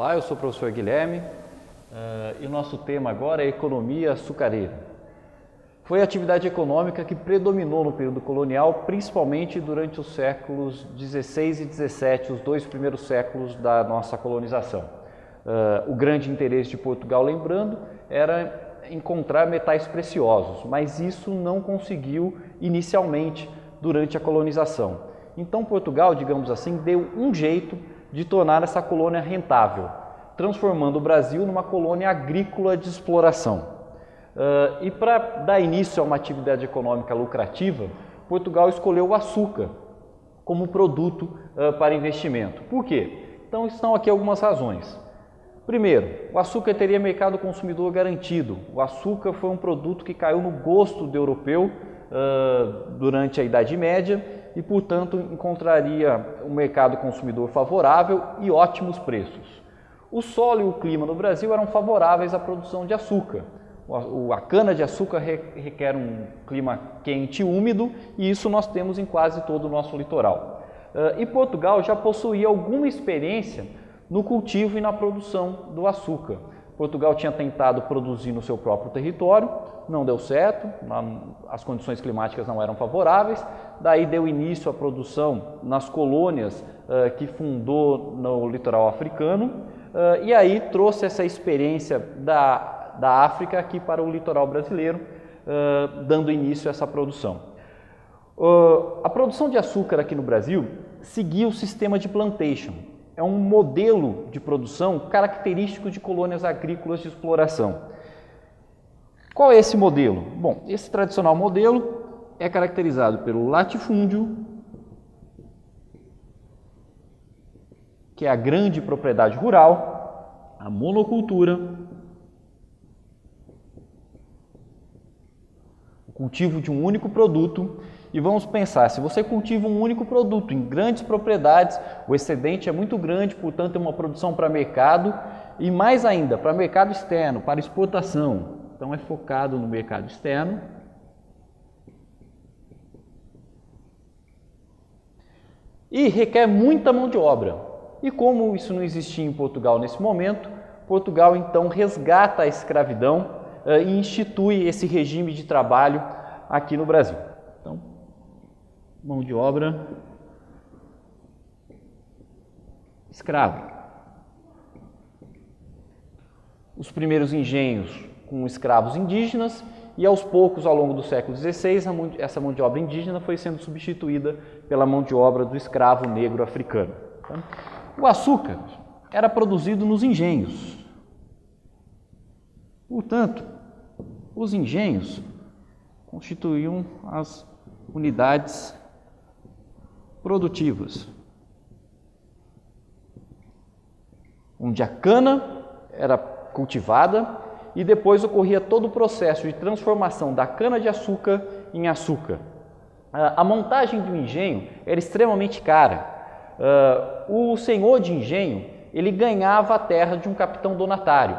Olá, eu sou o professor Guilherme e o nosso tema agora é economia açucareira. Foi a atividade econômica que predominou no período colonial, principalmente durante os séculos 16 e 17, os dois primeiros séculos da nossa colonização. O grande interesse de Portugal, lembrando, era encontrar metais preciosos, mas isso não conseguiu inicialmente durante a colonização. Então Portugal, digamos assim, deu um jeito de tornar essa colônia rentável, transformando o Brasil numa colônia agrícola de exploração. E para dar início a uma atividade econômica lucrativa, Portugal escolheu o açúcar como produto para investimento. Por quê? Então estão aqui algumas razões. Primeiro, o açúcar teria mercado consumidor garantido. O açúcar foi um produto que caiu no gosto do europeu durante a Idade Média e, portanto, encontraria um mercado consumidor favorável e ótimos preços. O solo e o clima no Brasil eram favoráveis à produção de açúcar. A cana-de-açúcar requer um clima quente e úmido e isso nós temos em quase todo o nosso litoral. E Portugal já possuía alguma experiência no cultivo e na produção do açúcar. Portugal tinha tentado produzir no seu próprio território, não deu certo, as condições climáticas não eram favoráveis, daí deu início à produção nas colônias que fundou no litoral africano e aí trouxe essa experiência da África aqui para o litoral brasileiro, dando início a essa produção. A produção de açúcar aqui no Brasil seguia o sistema de plantation. É um modelo de produção característico de colônias agrícolas de exploração. Qual é esse modelo? Bom, esse tradicional modelo é caracterizado pelo latifúndio, que é a grande propriedade rural, a monocultura, o cultivo de um único produto. E vamos pensar, se você cultiva um único produto em grandes propriedades, o excedente é muito grande, portanto é uma produção para mercado e mais ainda para mercado externo, para exportação. Então é focado no mercado externo. E requer muita mão de obra. E como isso não existia em Portugal nesse momento, Portugal então resgata a escravidão e institui esse regime de trabalho aqui no Brasil. Então, mão de obra escravo. Os primeiros engenhos com escravos indígenas e aos poucos, ao longo do século XVI, essa mão de obra indígena foi sendo substituída pela mão de obra do escravo negro africano. O açúcar era produzido nos engenhos. Portanto, os engenhos constituíam as unidades produtivas, onde a cana era cultivada e depois ocorria todo o processo de transformação da cana-de-açúcar em açúcar. A montagem de um engenho era extremamente cara. O senhor de engenho, ele ganhava a terra de um capitão donatário,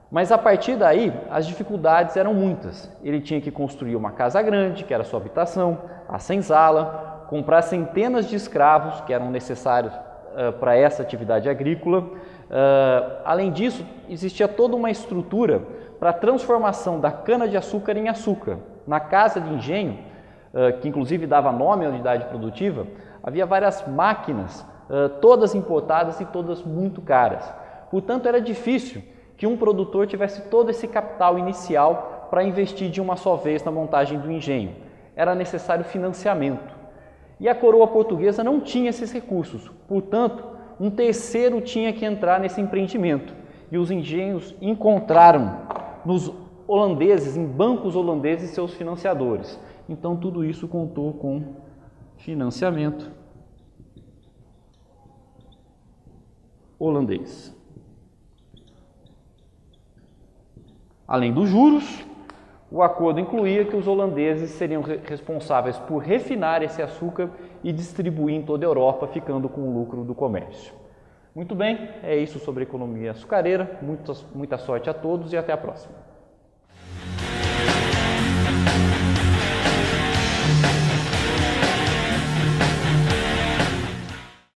mas a partir daí as dificuldades eram muitas. Ele tinha que construir uma casa grande, que era sua habitação, a senzala, comprar centenas de escravos que eram necessários para essa atividade agrícola. Além disso, existia toda uma estrutura para a transformação da cana-de-açúcar em açúcar. Na casa de engenho, que inclusive dava nome à unidade produtiva, havia várias máquinas, todas importadas e todas muito caras. Portanto, era difícil que um produtor tivesse todo esse capital inicial para investir de uma só vez na montagem do engenho. Era necessário financiamento. E a coroa portuguesa não tinha esses recursos, portanto, um terceiro tinha que entrar nesse empreendimento. E os engenhos encontraram nos holandeses, em bancos holandeses, seus financiadores. Então, tudo isso contou com financiamento holandês. Além dos juros, o acordo incluía que os holandeses seriam responsáveis por refinar esse açúcar e distribuir em toda a Europa, ficando com o lucro do comércio. Muito bem, é isso sobre economia açucareira. Muita sorte a todos e até a próxima.